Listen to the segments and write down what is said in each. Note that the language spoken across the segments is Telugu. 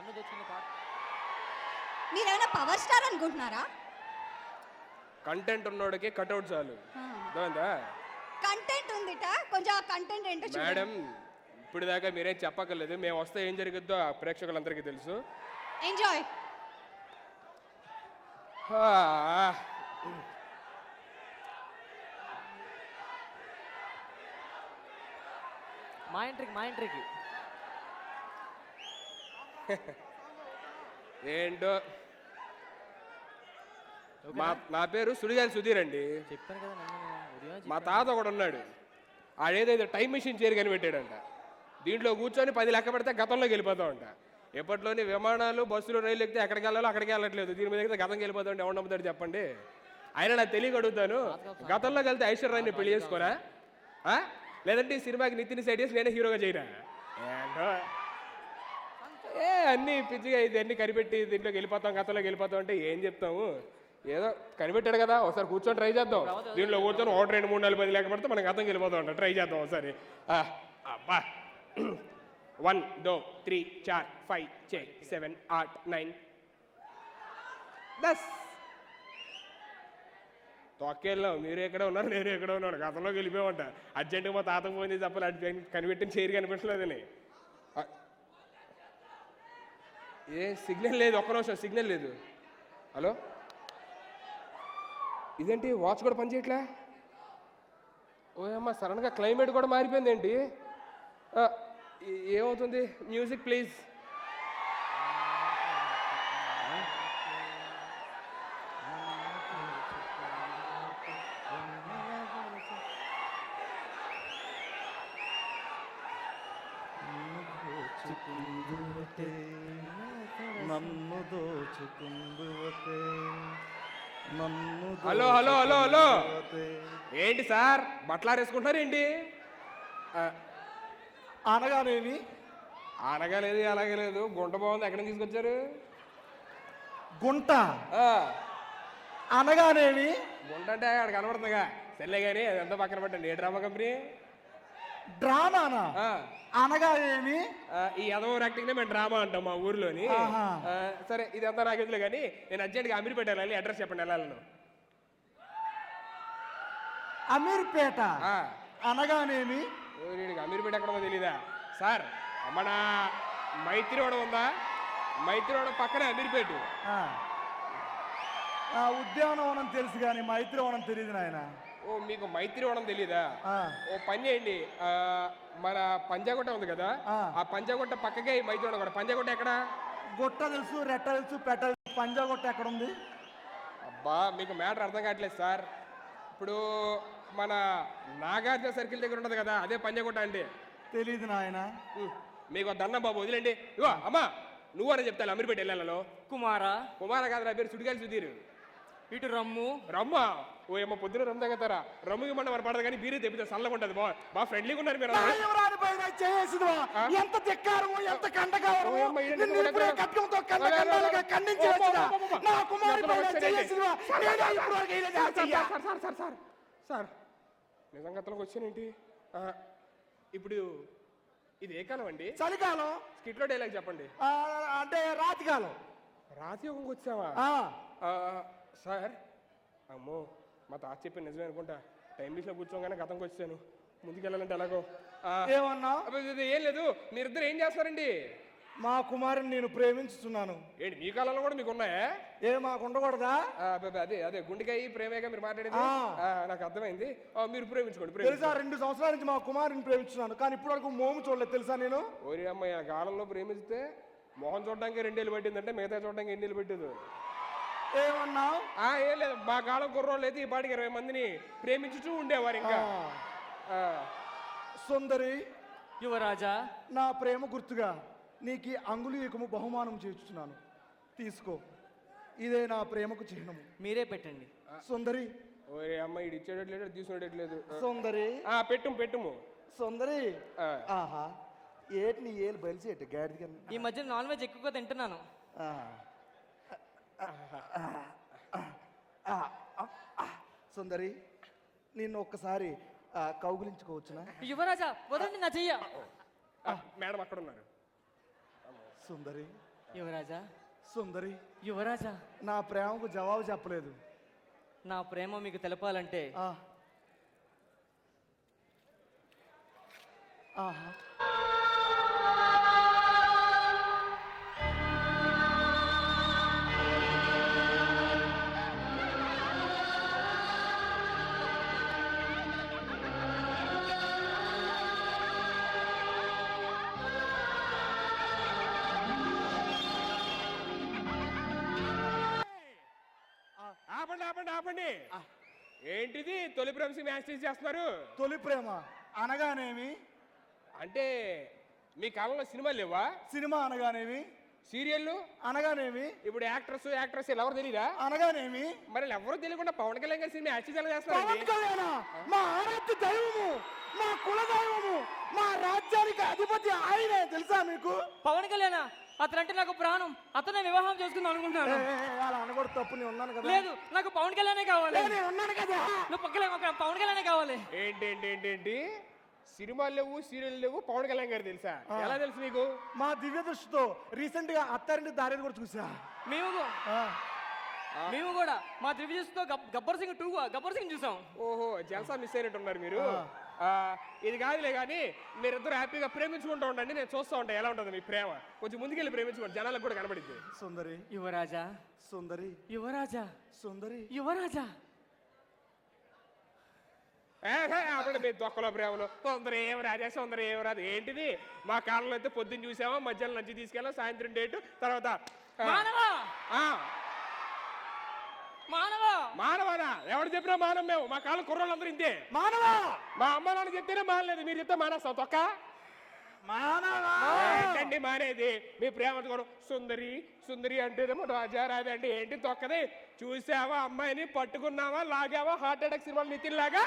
నన్ను దోచుకునే పాట. మీరేమైనా పవర్ స్టార్ అనుకుంటున్నారా? కంటెంట్ ఉన్నోడికి కట్అవుట్ చాలు. కంటెంట్ ఉందిట, కొంచెం ఆ కంటెంట్ ఏంటో చూడండి. మేడం ఇప్పుడు దాకా మీరేం చెప్పక్కర్లేదు, మేము వస్తే ఏం జరుగుద్దో ఆ ప్రేక్షకులందరికీ తెలుసు. ఎంజాయ్. మా ఎంట్రీకి ఏంటో నా పేరు సుడిగాలి సుధీర్ అండి. చెప్పాను కదా నన్ను. మా తాత ఒకడు ఉన్నాడు, ఆడేదైతే టైం మిషన్ చైర్ కనిపెట్టాడంట. దీంట్లో కూర్చొని 10 లెక్క పెడితే గతంలోకి వెళ్ళిపోతామంట. ఎప్పట్లోని విమానాలు బస్సులు రైలు ఎక్కితే ఎక్కడికి వెళ్ళాలో అక్కడికి వెళ్ళట్లేదు, దీని మీద ఎక్కితే గతంకి వెళ్ళిపోతామంటే ఎవరు నమ్ముతాడు చెప్పండి. అయినా నాకు తెలియక అడుగుతాను, గతంలోకి వెళ్తే ఐశ్వర్యాన్ని పెళ్లి చేసుకోరా, లేదంటే ఈ సినిమాకి నితిన్ సైడ్ చేసి నేనే హీరోగా చేయరా? ఏంటో అన్నీ పిచ్చిగా ఇది అన్నీ కనిపెట్టి దీంట్లోకి వెళ్ళిపోతాం గతంలోకి వెళ్ళిపోతాం అంటే ఏం చెప్తాము. ఏదో కనిపెట్టాడు కదా, ఒకసారి కూర్చొని ట్రై చేద్దాం. దీంట్లో కూర్చొని 1 2 3 4 10 లెక్క పడితే మనం గతంకి వెళ్ళిపోతాం అంట. ట్రై చేద్దాం ఒకసారి. అబ్బా 1 2 3 4 5 6 7 8 9 10. తొక్కేళ్ళాం, మీరు ఎక్కడ ఉన్నారు నేను ఎక్కడ ఉన్నాను, గతంలోకి వెళ్ళిపోయామంట. అర్జెంటుగా మా తాతకు ఫోన్ చేసి చెప్పాలి, అది కనిపెట్టిన చైర్ కనిపించలేదని. ఏ సిగ్నల్ లేదు, ఒక్క నిమిషం సిగ్నల్ లేదు. హలో, ఇదేంటి వాచ్ కూడా పనిచేయట్లే? ఓయమ్మ సడన్గా క్లైమేట్ కూడా మారిపోయింది ఏంటి? ఏమవుతుంది? Music please. Hello hello hello hello, ఏంటి సార్ బట్టలారేసుకుంటున్నారు ఏంటి? అనగానేమి? అనగాలేదు అలాగే లేదు, గుంట బాగుంది, ఎక్కడ తీసుకొచ్చారు? గుంట అనగానేమి? గుంట అంటే అక్కడ కనబడుతుందిగా, సర్లే కానీ అదంతా పక్కన పెట్టండి. ఏ డ్రామా కంపెనీ? డ్రామానా? అనగా ఏమి? ఈ యదవ యాక్టింగ్ మేము డ్రామా అంటాం మా ఊర్లోని. సరే ఇది అంతా నాకు ఎదులే కానీ నేను అర్జెంట్గా అమీర్పేట వెళ్ళాలి, అడ్రస్ చెప్పండి వెళ్ళాలను. అమీర్పేట అనగానేమి? అమీర్పేట ఎక్కడో తెలీదా సార్? మన మైత్రివడం ఉందా, మైత్రివడం పక్కనే అమీర్పేట. ఉద్యానవనం తెలుసు కానీ మైత్రివనం తెలియదు నాయన. ఓ మీకు మైత్రివనం తెలీదా? ఓ పని చేయండి, మన పంజాగుట్ట ఉంది కదా, ఆ పంజాగుట్ట పక్కకే మైత్రివనం కూడా. పంజాగుట్ట ఎక్కడ? గుట్ట తెలుసు, రెట్ట తెలుసు, పెట్ట తెలుసు, పంజాగుట్ట ఎక్కడ ఉంది? అబ్బా మీకు మ్యాటర్ అర్థం కావట్లేదు సార్. ఇప్పుడు మన నాగార్జున సర్కిల్ దగ్గర ఉంటుంది కదా, అదే పంజాగుట్ట అంటే. తెలీదు నాయన. మీకు దండం బాబు వదిలేండి. ఇవో అమ్మా నువ్వు అని చెప్తాను అమీర్పేట వెళ్ళాలలో. కుమారా కాదు, నా పేరు సుడిగాలి సుధీర్. ఇటు రమ్ము రమ్మా. ఓ ఏమో పొద్దున రమ్ము తగ్గుతారా? రమ్ము ఇవ్వమంటే మన పడదు కానీ బీరీ తెప్పితే చల్లగా ఉంటుంది. బాగా ఫ్రెండ్లీగా ఉన్నారు మీరు. ఎంత ధిక్కారము, ఎంత కండకారము! సార్ నిజంగతలోకి వచ్చానేంటి? ఇప్పుడు ఇది ఏ కాలం అండి? చలికాలం. స్కిట్లో డైలాగ్ చెప్పండి. అంటే రాతికాలం. రాతియోగంకి వచ్చావా సార్? అమ్మో మా తాత చెప్పి నిజమే అనుకుంటా. టైం బీచ్లో కూర్చోగానే గతంకి వచ్చాను, ముందుకెళ్ళాలంటే ఎలాగో. ఏమన్నా? ఏం లేదు, మీరిద్దరు ఏం చేస్తారండి? మా కుమారుని నేను ప్రేమించుతున్నాను. ఏంటి మీ కాలంలో కూడా మీకు ఉన్నాయా? మాకు ఉండకూడదా? అదే అదే గుండెకాయ ప్రేమేగా మీరు మాట్లాడేది, నాకు అర్థమైంది. మీరు ప్రేమించుకోండి. తెలుసా 2 సంవత్సరాల నుంచి మా కుమారుని ప్రేమించున్నాను, కానీ ఇప్పటి వరకు మోము చూడలేదు తెలుసా నేను. ఓరి అమ్మాయి ఆ కాలంలో ప్రేమిస్తే మొహం చూడడానికి 2 ఏళ్ళు పట్టిందంటే మిగతా చూడడానికి ఎన్ని ఏళ్ళు పెట్టేది? ఏమన్నా? ఏం లేదు, మా కాలం కుర్రోళ్ళు అయితే ఈ పాటికి 20 మందిని ప్రేమించుతూ ఉండేవారు. ఇంకా సుందరి యువరాజా, నా ప్రేమ గుర్తుగా నీకు అంగుళీయకము బహుమానం చేస్తున్నాను, తీసుకో. ఇదే నా ప్రేమకు చిహ్నము. మీరే పెట్టండి. సుందరి. ఓరే అమ్మాయి ఇది ఇచ్చేటట్లేదు, తీసుకునేటట్లేదు. సుందరి పెట్టుము. సుందరి. ఆహా ఏటి నీ ఏళ్ళు బలిసేట గాడిది. ఈ మధ్య నాన్ వెజ్ ఎక్కువగా తింటున్నాను. సుందరి నిన్ను ఒక్కసారి కౌగులించుకోవచ్చునా? యువరాజా వదండి నా చెయ్య. మేడం అక్కడ ఉన్నారు. సుందరి యువరాజా సుందరి, యువరాజా, నా ప్రేమకు జవాబు చెప్పలేదు. నా ప్రేమ మీకు తెలపాలంటే ఆ. ఆహా. ఆపండి ఆపండి ఆపండి. ఏంటిది తొలి ప్రేమసి మ్యాచ్ చేస్తున్నారు? తొలి ప్రేమ అనగానేమి? అంటే మీ కాలంలో సినిమాలు లేవా? సినిమా అనగానేమి? సీరియళ్ళు అనగానేమి? ఇప్పుడు యాక్ట్రెస్ ఎవరు తెలీదా? అనగానేమి? మరి ఎవరు తెలియకుండా పవన్ కళ్యాణ్ గారి సినిమా యాక్ట్ పవన్ చేస్తారండి. కళ్యాణ మా ఆరాధ్య దైవము, మా కుల దైవము, మా రాజ్యానికి అధిపతి ఆయనే. తెలుసా మీకు? పవన్ కళ్యాణ్ అతనంటే నాకు ప్రాణం. అతనే వివాహం చేసుకుందాం అనుకుంటున్నాను. అలా అనకూడదు, తప్పు. నేను ఉన్నాను కదా. లేదు, నాకు పవన్ కళ్యాణే కావాలి. నేను ఉన్నాను కదా. నువ్వు పక్కలే పవన్ కళ్యాణే కావాలి. ఏంటి సినిమాలు లేవు, సీరియల్ లేవు, పవన్ కళ్యాణ్ గారు తెలుసా? ఎలా తెలుసు నీకు? మా దివ్య దృష్టితో రీసెంట్ గా అత్తారింటి దారిని కూడా చూసా. మేము కూడా మా దివ్యతో గబ్బర్ సింగ్ చూసాం. ఓహో, జల్సా మిస్ అయినట్టున్నారు మీరు. ఇది కాదులే కానీ మీరిద్దరు హ్యాపీగా ప్రేమించుకుంటూ ఉండండి. నేను చూస్తూ ఉంటాను ఎలా ఉంటుంది మీ ప్రేమ. కొంచెం ముందుకెళ్ళి ప్రేమించుకోండి, జనాలకు కూడా కనబడింది. సుందరి, యువరాజా, సుందరి, యువరాజా, సుందరి, యువరాజా. అప్పుడు మీ దొక్కలో ప్రేమలు సుందర ఏమరాదు ఏంటిది? మా కాలంలో అయితే పొద్దున్న చూసామా, మధ్యాహ్నం లంచ్ తీసుకెళ్ళాం, సాయంత్రం డేటు, తర్వాత మానవానా? ఎవరు చెప్పినా మానం మేము. మా కాలం కుర్రోళ్ళందరూ ఇంతే. మానవా, మా అమ్మ నాన్న చెప్తేనే మానలేదు, మీరు చెప్తే మానేస్తాం. తొక్క మానవా ఏంటండి మానేది? మీ ప్రేమ కూడా సుందరి సుందరి అంటేనేమో రాజారాది అంటే ఏంటి తొక్కది? చూసావా అమ్మాయిని, పట్టుకున్నావా, లాగావా, హార్ట్ అటాక్ సినిమాలు నితిన్ లాగా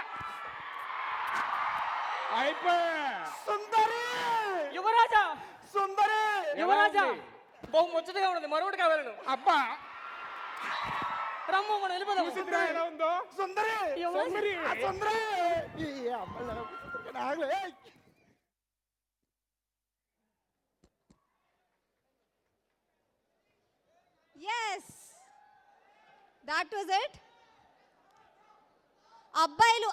అయిపోయా. సుందరి, యువరాజా, సుందరి, యువరాజా, బహు ముచ్చటగా ఉన్నది. మరొకటి కావాలను. అబ్బా రమ్ము, మనం వెళ్ళిపోదాం. చూసిద్రా ఎలా ఉందో? సుందరి, సుందరి, సుందరి. ఈ అమ్మాయిలు ఆగలే. Yes, that was it. అబ్బాయిలు